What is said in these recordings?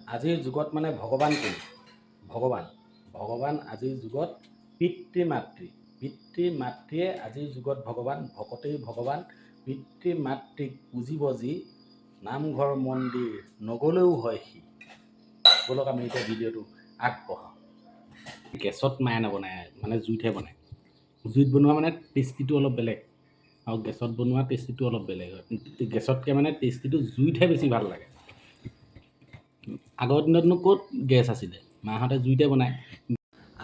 আজিৰ যুগত মানে ভগৱান কোন? ভগৱান আজিৰ যুগত পিতৃ মাতৃয়ে আজিৰ যুগত ভগৱান, ভকতেই ভগৱান। পিতৃ মাতৃক পুজিব যি, নামঘৰ মন্দিৰ নগ'লেও হয় সি। ব'লক আমি এতিয়া ভিডিঅ'টো আগবঢ়াওঁ। গেছত মায়ে নবনায়, মানে জুইতহে বনায়। জুইত বনোৱা মানে টেষ্টিটো অলপ বেলেগ, আৰু গেছত বনোৱা টেষ্টিটো অলপ বেলেগ হয়। গেছতকৈ মানে টেষ্টিটো জুইতহে বেছি ভাল লাগে। আগৰ দিনতনো ক'ত গেছ আছিলে, মাহঁতে জুইতে বনায়।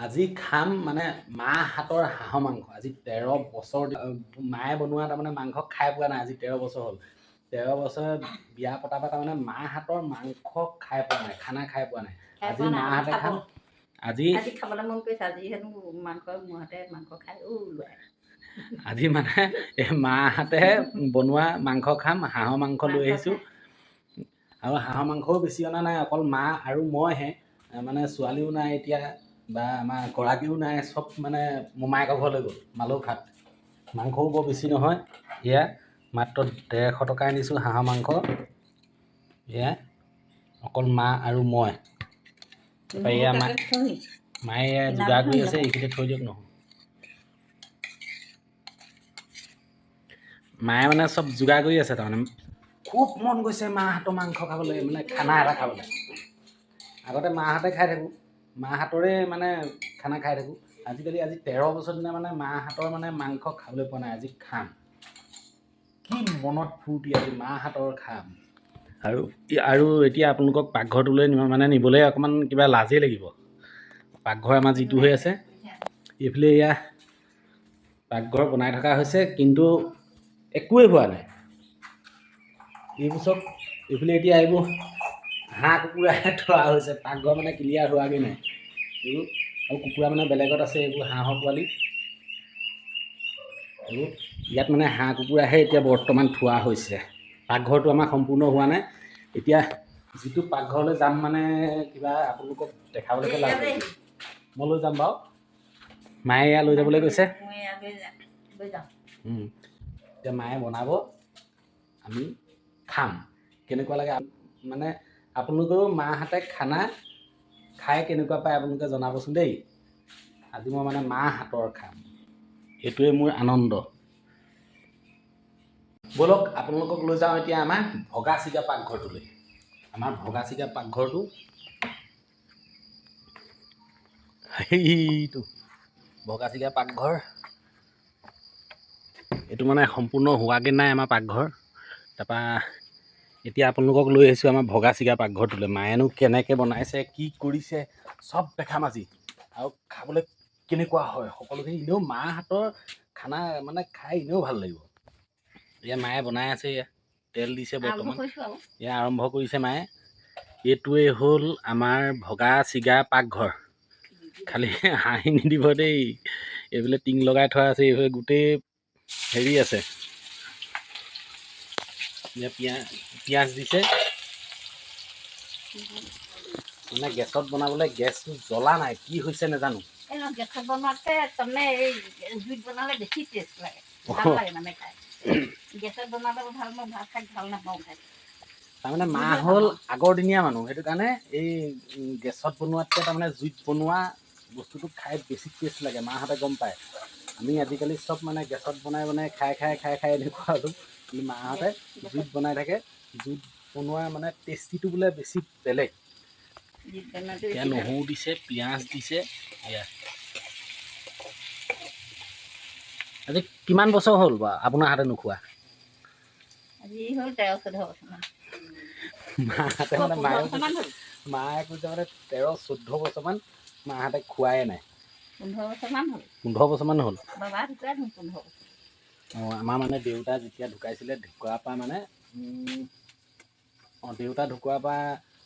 আজি খাম মানে মা হাতৰ হাঁহৰ মাংস। আজি 13 বছৰ মায়ে বনোৱা তাৰমানে মাংস খাই পোৱা নাই। আজি 13 বছৰ হ'ল। 13 বছৰ বিয়া পতাৰ পৰা তাৰমানে মা হাতৰ মাংস খাই পোৱা নাই, খানা খাই পোৱা নাই। আজি মা হাতে খাম। আজি খাবলৈ মন কৰিছে। আজি হেনো মাংস মোৰ হাতে মাংস খাই আজি মানে এই মাহঁতে বনোৱা মাংস খাম। হাঁহৰ মাংস লৈ আহিছোঁ, আৰু হাঁহৰ মাংসও বেছি অনা নাই, অকল মা আৰু মইহে। মানে ছোৱালীও নাই এতিয়া, বা আমাৰ গৰাকীও নাই, চব মানে মোমায়েকৰ ঘৰলৈ গ'ল মালৌখাত। মাংসও বৰ বেছি নহয়, এয়া মাত্ৰ 150 টকা আনিছোঁ হাঁহৰ মাংস। এয়া অকল মা আৰু মই। তাৰপৰা এয়া মায়ে এয়া যোগাৰ কৰি আছে, এইখিনিতে থৈ দিয়ক নহয়। মায়ে মানে চব যোগাৰ কৰি আছে তাৰমানে। খুব মন গৈছে মাহঁতৰ মাংস খাবলৈ, মানে খানা এটা খাবলৈ। আগতে মাহঁতে খাই থাকোঁ, মাহঁতৰে মানে খানা খাই থাকোঁ। আজি 13 বছৰ দিনা মানে মাহঁতৰ মানে মাংস খাবলৈ পোৱা নাই। আজি খাম। কি মনত ফূৰ্তি, আজি মাহঁতৰ খাম। আৰু এতিয়া আপোনালোকক পাকঘৰটোলৈ মানে নিবলৈ অকণমান কিবা লাজেই লাগিব। পাকঘৰ আমাৰ যিটো হৈ আছে, এইফালে এয়া পাকঘৰ বনাই থকা হৈছে, কিন্তু একোৱেই হোৱা নাই। এইফালে এতিয়া এইবোৰ হাঁহ কুকুৰাহে থোৱা হৈছে, পাকঘৰ মানে ক্লিয়াৰ হোৱাগৈ নাই। এইবোৰ আৰু কুকুৰা মানে বেলেগত আছে, এইবোৰ হাঁহৰ পোৱালি। এইবোৰ ইয়াত মানে হাঁহ কুকুৰাহে এতিয়া বৰ্তমান থোৱা হৈছে। পাকঘৰটো আমাৰ সম্পূৰ্ণ হোৱা নাই। এতিয়া যিটো পাকঘৰলৈ যাম মানে কিবা আপোনালোকক দেখাবলৈকে লাজ লাগিছে। মই লৈ যাম বাৰু, মায়ে এয়া লৈ যাবলৈ কৈছে। এতিয়া মায়ে বনাব, আমি খাম। কেনেকুৱা লাগে মানে আপোনালোকেও মাহঁতে খানা খাই কেনেকুৱা পায় আপোনালোকে জনাবচোন দেই। আজি মই মানে মা হাতৰ খাম, এইটোৱে মোৰ আনন্দ। ব'লক আপোনালোকক লৈ যাওঁ এতিয়া আমাৰ ভগা চিগা পাকঘৰটোলৈ। আমাৰ ভগা চিগা পাকঘৰটো সেইটো ভগা চিগা পাকঘৰ। এইটো মানে সম্পূৰ্ণ হোৱাগৈ নাই আমাৰ পাকঘৰ। তাৰপৰা এতিয়া আপোনালোকক লৈ আহিছোঁ আমাৰ ভগা চিগা পাকঘৰটোলৈ। মায়েনো কেনেকৈ বনাইছে, কি কৰিছে, চব দেখাম আজি। আৰু খাবলৈ কেনেকুৱা হয় সকলোখিনি। এনেও মাৰ হাতৰ খানা মানে খাই এনেও ভাল লাগিব। এয়া মায়ে বনাই আছে, এয়া তেল দিছে বৰ্তমান, এয়া আৰম্ভ কৰিছে মায়ে। এইটোৱেই হ'ল আমাৰ ভগা চিগা পাকঘৰ। খালি হাঁহি নিদিব দেই, এইফালে টিং লগাই থোৱা আছে, এইফালে গোটেই হেৰি আছে। পিঁয়াজ দিছে, মানে গেছত বনাবলৈ গেছটো জ্বলা নাই, কি হৈছে নাজানো। গেছত বনোৱাতকে তাৰমানে এই জুইত বনালে বেছি টেষ্ট লাগে, ভাল লাগে মানে খাই। গেছত বনালে ভাল, মই ভাত খাই ভাল নাপাওঁ খাই। তাৰমানে মা হ'ল আগৰ দিনীয়া মানুহ, সেইটো কাৰণে এই গেছত বনোৱাতকৈ তাৰমানে জুইত বনোৱা বস্তুটো খাই বেছি টেষ্ট লাগে, মাহঁতে গম পায়। আমি আজিকালি চব মানে গেছত বনাই খাই এনেকুৱা হ'লোঁ। কিন্তু মাহঁতে জুইত বনাই থাকে, জুইত বনোৱা মানে টেষ্টিটো বোলে বেছি বেলেগ। এতিয়া নহৰু দিছে, পিঁয়াজ দিছে, এয়া। আজি কিমান বছৰ হ'ল বাৰু আপোনাৰ হাতে নোখোৱা? আজি হ'ল 13-14 বছৰমান। মাহঁতে মানে মায়ে কৈছে মানে 13-14 বছৰমান মাহঁতে খোৱাই নাই। 15 বছৰমান হ'ল। 15 বছৰমান হ'ল। বাবা ঢুকুৱা 15 বছৰ। অঁ, আমাৰ মানে দেউতা যেতিয়া ঢুকাইছিলে, ঢুকোৱাৰ পৰা মানে দেউতা ঢুকোৱাৰ পৰা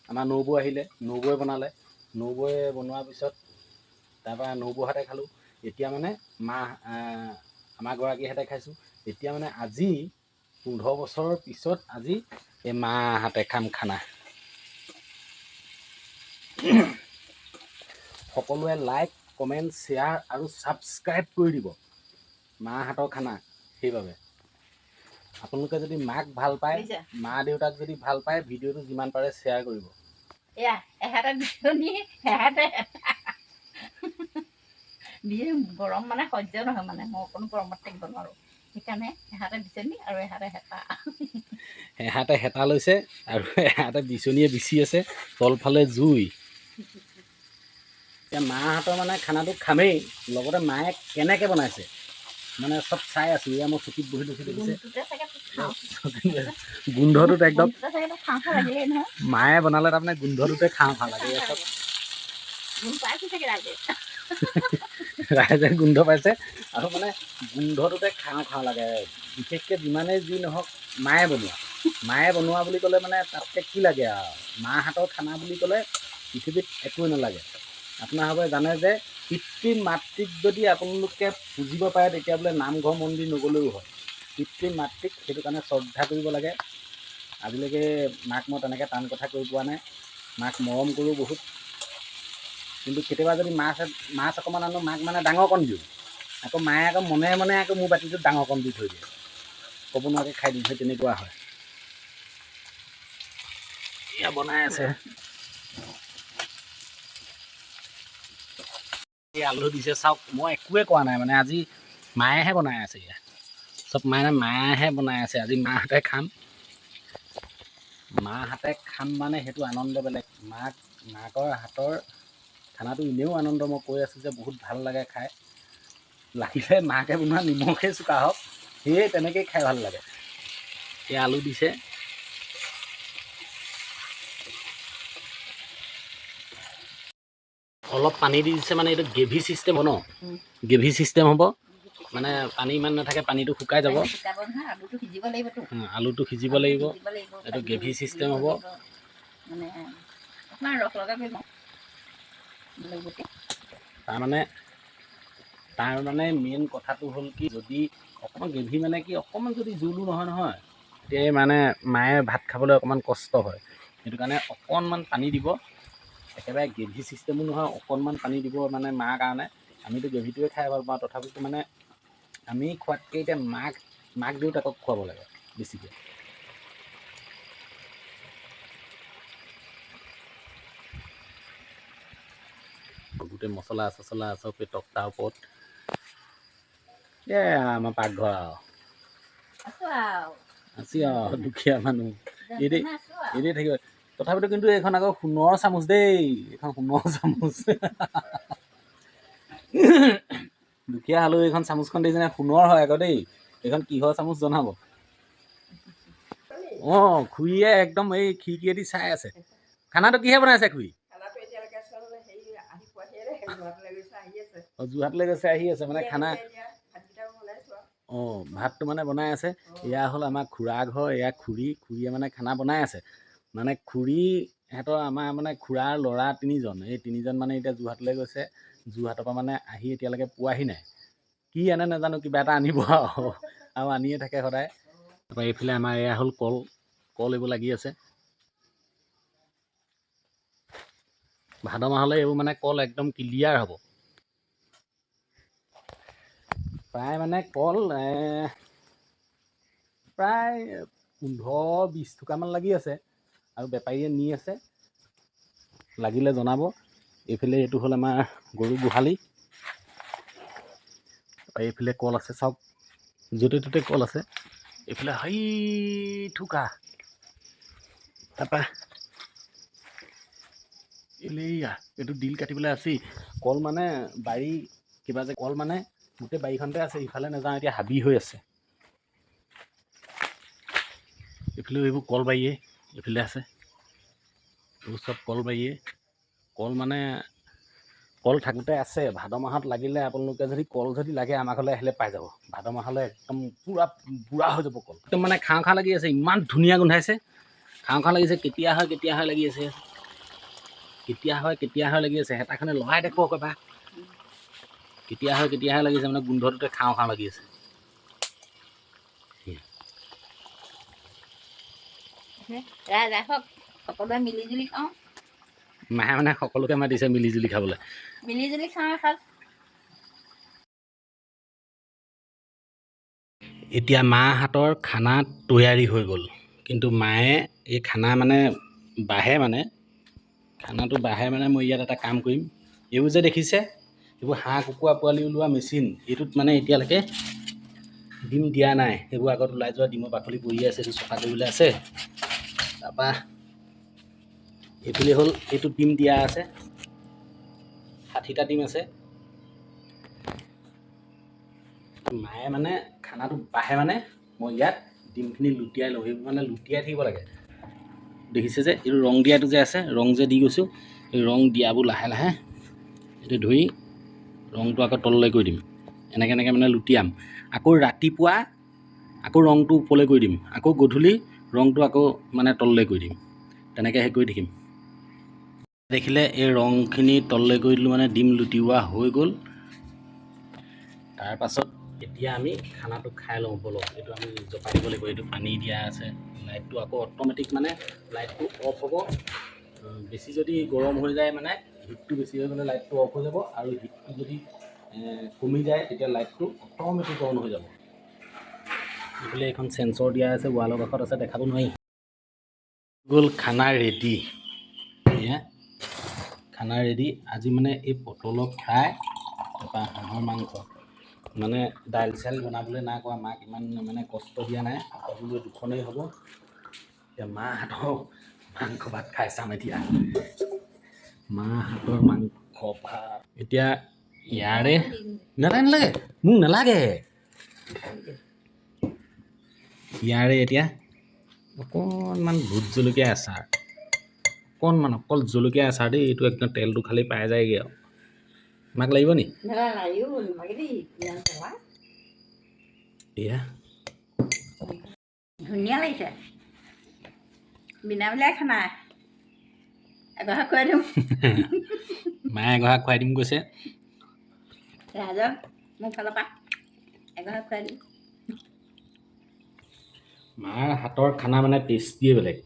আমাৰ নবৌ আহিলে, নবৌৱে বনালে। নবৌৱে বনোৱাৰ পিছত তাৰপৰা নবৌৰ হাতে খালোঁ। এতিয়া মানে আমাৰ গৰাকীৰ হাতে খাইছোঁ। এতিয়া মানে আজি 15 বছৰৰ পিছত আজি এই মাৰ হাতে খাম খানা। সকলোৱে লাইক, কমেণ্ট, শ্বেয়াৰ আৰু ছাবস্ক্ৰাইব কৰি দিব। মাৰ হাতৰ খানা সেইবাবে। আপোনালোকে যদি মাক ভাল পায়, মা দেউতাক যদি ভাল পায়, ভিডিঅ'টো যিমান পাৰে শ্বেয়াৰ কৰিব। এয়া এহাতে বিচনী এহাতে বিয়ে গৰম মানে সহ্য নহয় মানে মই অকণো গৰমত থাকিব নোৱাৰোঁ সেইকাৰণে এহাতে বিচনী আৰু এহাতে হেতা এহাতে হেতা লৈছে আৰু এহাতে বিচনীয়ে বিচি আছে তলফালে জুই এতিয়া মাহঁতৰ মানে খানাটো খামেই লগতে মায়ে কেনেকৈ বনাইছে মানে চব চাই আছোঁ এয়া মই চকীত বহি দেখি দেখিছে গোন্ধটোতে চাগে খাওঁ গোন্ধটোত একদম গোন্ধটোতে চাগে খাওঁ খাওঁ লাগিলেই নহয় মায়ে বনালে তাৰমানে গোন্ধটোতে খাওঁ খাওঁ লাগে এয়া চব গোন্ধ পাইছোঁ চাগে ৰাইজে ৰাইজে গোন্ধ পাইছে আৰু মানে গোন্ধটোতে খাওঁ খাওঁ লাগে বিশেষকৈ যিমানেই যি নহওক মায়ে বনোৱা বুলি ক'লে মানে তাতকৈ কি লাগে আৰু মাহঁতৰ খানা বুলি ক'লে পৃথিৱীত একোৱেই নালাগে আপোনালোকে জানে যে পিতৃ মাতৃক যদি আপোনালোকে পুজিব পাৰে তেতিয়া বোলে নামঘৰ মন্দিৰ নগ'লেও হয় পিতৃ মাতৃক সেইটো কাৰণে শ্ৰদ্ধা কৰিব লাগে আজিলৈকে মাক মই তেনেকৈ টান কথা কৈ পোৱা নাই মাক মৰম কৰোঁ বহুত কিন্তু কেতিয়াবা যদি মাছ অকণমান আনো মাক মানে ডাঙৰকণ দিওঁ আকৌ মায়ে আকৌ মনে মনে আকৌ মোৰ বাতিটোত ডাঙৰকণ দি থৈ দিয়ে ক'ব নোৱাৰাকৈ খাই দিওঁ সেই তেনেকুৱা হয় এয়া বনাই আছে এই আলু দিছে চাওক মই একোৱে কোৱা নাই মানে আজি মায়েহে বনাই আছে এয়া চব মায়েহে বনাই আছে আজি মাহঁতে খাম মানে সেইটো আনন্দ বেলেগ মাকৰ হাতৰ খানাটো এনেও আনন্দ মই কৈ আছোঁ যে বহুত ভাল লাগে খাই লাগিলে মাকে বনোৱা নিমখেই চোকা হওক সেয়ে তেনেকৈয়ে খাই ভাল লাগে এই আলু দিছে অলপ পানী দি দিছে মানে এইটো গ্ৰেভি চিষ্টেম হ'ব ন গ্ৰেভি চিষ্টেম হ'ব মানে পানী ইমান নাথাকে পানীটো শুকাই যাব আলুটো সিজিব লাগিব এইটো গ্ৰেভি চিষ্টেম হ'ব তাৰমানে মেইন কথাটো হ'ল কি যদি অকণমান গ্ৰেভি মানে কি অকণমান যদি জোলো নহয় তেতিয়াই মানে মায়ে ভাত খাবলৈ অকণমান কষ্ট হয় সেইটো কাৰণে অকণমান পানী দিব একেবাৰে গ্ৰেভি চিষ্টেমো নহয় অকণমান পানী দিব মানে মাৰ কাৰণে আমিতো গ্ৰেভিটোৱে খাই ভাল পাওঁ তথাপিতো মানে আমি খোৱাতকৈ এতিয়া মাক দেউতাকক খুৱাব লাগে বেছিকৈ গোটেই মছলা চছলা চব এই তক্তাৰ ওপৰত আমাৰ পাকঘৰ আৰু আছি আৰু দুখীয়া মানুহ এনেই থাকিব তথাপিতো কিন্তু এইখন আকৌ সোণৰ চামুচ দেই এইখন সোণৰ চামুচ দুখীয়া হ'লেও এইখন চামুচখন দেখিছেনে সোণৰ হয় আকৌ দেই এইখন কিহৰ চামুচ জনাব অঁ খুৰীয়ে একদম এই খিৰিকীয়েদি চাই আছে খানাটো কিহে বনাইছে খুৰী যোৰহাটলৈ গৈছে আহি আছে মানে খানা অঁ ভাতটো মানে বনাই আছে এয়া হ'ল আমাৰ খুৰা ঘৰ এয়া খুৰীয়ে মানে খানা বনাই আছে মানে খুৰীহঁতৰ আমাৰ মানে খুৰাৰ ল'ৰা তিনিজন এই তিনিজন মানে এতিয়া যোৰহাটলৈ গৈছে যোৰহাটৰ পৰা মানে আহি এতিয়ালৈকে পোৱাহি নাই কি আনে নাজানো কিবা এটা আনিব আৰু আনিয়ে থাকে সদায় তাৰপৰা এইফালে আমাৰ এয়া হ'ল কল এইবোৰ লাগি আছে ভাদ মাহলৈ এইবোৰ মানে কল একদম ক্লিয়াৰ হ'ব প্ৰায় মানে কল প্ৰায় 15-20 থোকামান লাগি আছে আৰু বেপাৰীয়ে নি আছে লাগিলে জনাব এইফালে এইটো হ'ল আমাৰ গৰু গোহালি এইফালে কল আছে চাওক য'তে ত'তে কল আছে এইফালে থোকা তাৰপৰা এইটো ডিল কাটিবলৈ আছেই কল মানে বাৰী কিবা যে কল মানে গোটেই বাৰীখনতে আছে ইফালে নাযাওঁ এতিয়া হাবি হৈ আছে এইফালেও এইবোৰ কল বাৰীয়ে এইফালে আছে এইবোৰ চব কল বাৰীয়ে কল মানে কল থাকোঁতে আছে ভাদ মাহত লাগিলে আপোনালোকে যদি কল যদি লাগে আমাৰ ঘৰলৈ আহিলে পাই যাব ভাদ মাহলৈ একদম পূৰা বুঢ়া হৈ যাব কল একদম মানে খাওঁ লাগি আছে ইমান ধুনীয়া গোন্ধাইছে খাওঁ লাগিছে কেতিয়া হয় লাগি আছে কেতিয়া হয় লাগি আছে হেতাখনে লৰাই দেখো এবাৰ কেতিয়া হয় লাগিছে মানে গোন্ধটোতে খাওঁ লাগি আছে সকলোৱে মিলিজুলি খাওঁ মায়ে মানে সকলোকে মাতিছে মিলিজুলি খাবলৈ মিলিজুলি খাওঁ এসাঁজ এতিয়া মাহঁতৰ খানা তৈয়াৰী হৈ গ'ল কিন্তু মায়ে এই খানা মানে বাঢ়ে মানে খানাটো বাঢ়ে মানে মই ইয়াত এটা কাম কৰিম। এইবোৰ যে দেখিছে এইবোৰ হাঁহ কুকুৰা পোৱালি ওলোৱা মেচিন। এইটোত মানে এতিয়ালৈকে ডিম দিয়া নাই। সেইবোৰ আগত ওলাই যোৱা ডিমৰ বাকলি পৰি আছে, এইটো চফা কৰিবলৈ আছে। তাৰপৰা এইফালে হ'ল এইটো ডিম দিয়া আছে, 60টা ডিম আছে। মায়ে মানে খানাটো বাঢ়ে মানে মই ইয়াত ডিমখিনি লুটিয়াই লওঁ। এইবোৰ মানে লুটিয়াই থাকিব লাগে। দেখিছে যে এইটো ৰং দিয়াটো যে আছে, ৰং যে দি গৈছোঁ, এই ৰং দিয়াবোৰ লাহে লাহে এইটো ধৰি ৰংটো আকৌ তললৈ কৰি দিম। এনেকৈ এনেকৈ মানে লুটিয়াম। আকৌ ৰাতিপুৱা আকৌ ৰংটো ওপৰলৈ কৰি দিম, আকৌ গধূলি ৰংটো আকৌ মানে তললৈ কৰি দিম। তেনেকৈ সেই কৰি থাকিম। দেখিলে এই ৰংখিনি তললৈ কৰি দিলোঁ মানে ডিম লুটিওৱা হৈ গ'ল। তাৰপাছত এতিয়া আমি খানাটো খাই লওঁ বলক। এইটো আমি জপাই দিব লাগিব। এইটো পানী দিয়া আছে, লাইটটো আকৌ অট'মেটিক মানে লাইটটো অফ হ'ব। বেছি যদি গৰম হৈ যায় মানে হিটটো বেছি হৈ গ'লে লাইটটো অফ হৈ যাব, আৰু হিটটো যদি কমি যায় তেতিয়া লাইটটো অট'মেটিক অন হৈ যাব। এইফালে এখন চেঞ্চৰ দিয়া আছে, ৱালৰ কাষত আছে, দেখাব নোৱাৰি। গ'ল খানা ৰেডি। এয়া খানা ৰেডি। আজি মানে এই পটলৰ ফ্ৰাই তাৰপৰা হাঁহৰ মাংস। মানে দাইল চাইল বনাবলৈ নাই কোৱা, মাক ইমান মানে কষ্ট দিয়া নাই। সকলোৱে দুখনেই হ'ব। এতিয়া মাৰ হাতৰ মাংস ভাত খাই চাম। এতিয়া মাৰ হাতৰ মাংস ভাত। এতিয়া ইয়াৰে নালাগে মোক নালাগে। ইয়াৰে এতিয়া অকণমান ভোট জলকীয়া আচাৰ, অকণমান অকল জলকীয়া আচাৰ দেই। এইটো একদম তেলটো খালি পাই যায়গৈ আৰু। মাক লাগিব নি? এয়া ধুনীয়া লাগিছে। বিনামূলীয়া খানা এগঢ়া খুৱাই দিওঁ। মায়ে এগঢ়া খুৱাই দিম কৈছে। ৰাজক মোৰ ফালৰ পৰা এগঢ়া খুৱাই দিম। মাৰ হাতৰ খানা মানে টেষ্টিয়ে বেলেগ।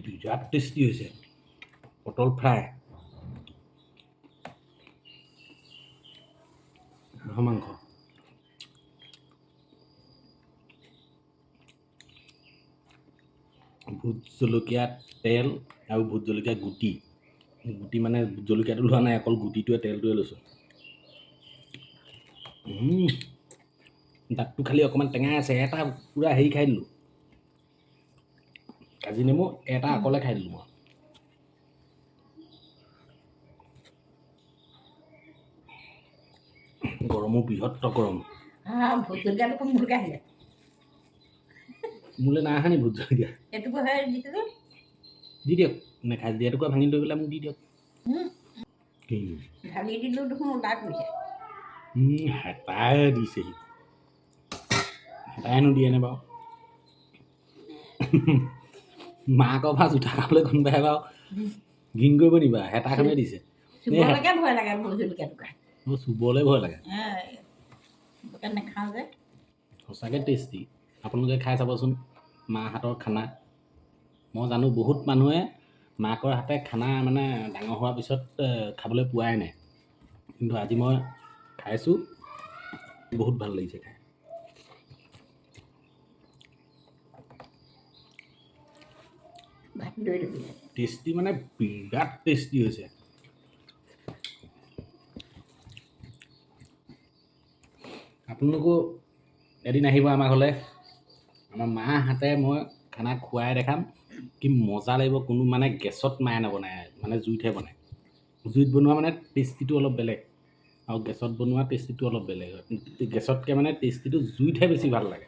বিৰাট টেষ্টি হৈছে পটল ফ্ৰাই, হাঁহৰ মাংস। ভোট জলকীয়া তেল আৰু ভোট জলকীয়া গুটি। গুটি মানে জলকীয়াটো লোৱা নাই, অকল গুটিটোৱে তেলটোৱে লৈছোঁ। দাঁতটো খালি অকণমান টেঙাই আছে। এটা পূৰা হেৰি খাই দিলোঁ, কাজি নেমু এটা অকলে খাই দিলোঁ মই। গৰমো বৃহত্তৰ গৰম। ভোট জলকীয়াটো খুব ভোটকে আহিলে। মোলৈ নাই অহা নি ভোট জলকীয়া? এইটোকো সেই দিছিলোঁ। দি দিয়ক, নেখাই যদি এটুকুৰা ভাঙি লৈ পেলাই মোক দি দিয়ক। ঢালি দিলোঁ দেখোন ওলাই পৰিছে। হেতাই দিছেহি। হেতাইনো দিয়েনে বাৰু? মাকৰ পৰা জোঠা খাবলৈ কোনোবাই বাৰু ঘিণ কৰিব নিবা? হেতাখনে দিছে। চুবলৈকে ভয় লাগে ভোট জলকীয়া টুকুৰা। মোৰ চুবলৈ ভয় লাগে। নেখাওঁ যে। সঁচাকৈ টেষ্টি। আপোনালোকে খাই চাবচোন মাৰ হাতৰ খানা। মই জানো বহুত মানুহে মাকৰ হাতে খানা মানে ডাঙৰ হোৱাৰ পিছত খাবলৈ পোৱাই নাই, কিন্তু আজি মই খাইছোঁ, বহুত ভাল লাগিছে খাই। টেষ্টি মানে বিৰাট টেষ্টি হৈছে। আপোনালোকো এদিন আহিব আমাৰ ঘৰলৈ। আমাৰ মাৰ হাতে মই খানা খুৱাই দেখাম, কি মজা লাগিব। কোনো মানে গেছত মায়ে নবনায়, মানে জুইতহে বনায়। জুইত বনোৱা মানে টেষ্টিটো অলপ বেলেগ, আৰু গেছত বনোৱা টেষ্টিটো অলপ বেলেগ হয়। গেছতকৈ মানে টেষ্টিটো জুইতহে বেছি ভাল লাগে।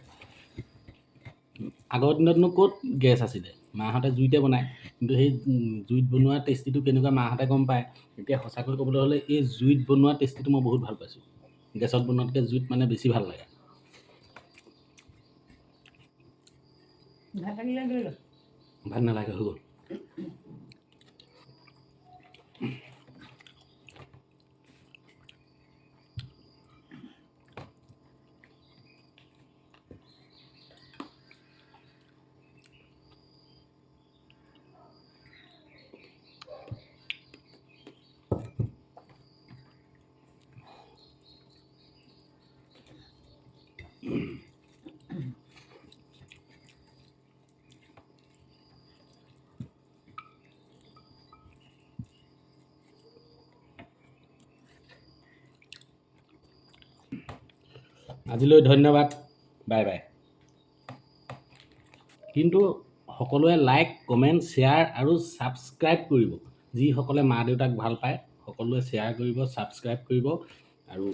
আগৰ দিনতনো ক'ত গেছ আছিলে, মাহঁতে জুইতে বনায়। কিন্তু সেই জুইত বনোৱা টেষ্টিটো কেনেকুৱা মাহঁতে গম পায়। এতিয়া সঁচাকৈ ক'বলৈ হ'লে এই জুইত বনোৱা টেষ্টিটো মই বহুত ভাল পাইছোঁ। গেছত বনোৱাতকৈ জুইত মানে বেছি ভাল লাগে। ভাত নালাগে, হৈ গ'ল। আজিলৈ ধন্যবাদ, বাই বাই। কিন্তু সকলোৱে লাইক, কমেণ্ট, শ্বেয়াৰ আৰু ছাবস্ক্ৰাইব কৰিব। যিসকলে মা দেউতাক ভাল পায় সকলোৱে শ্বেয়াৰ কৰিব, ছাবস্ক্ৰাইব কৰিব আৰু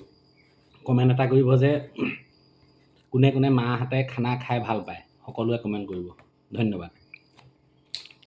কমেণ্ট এটা কৰিব যে কোনে কোনে মাহঁতে খানা খাই ভাল পায়। সকলোৱে কমেণ্ট কৰিব। ধন্যবাদ।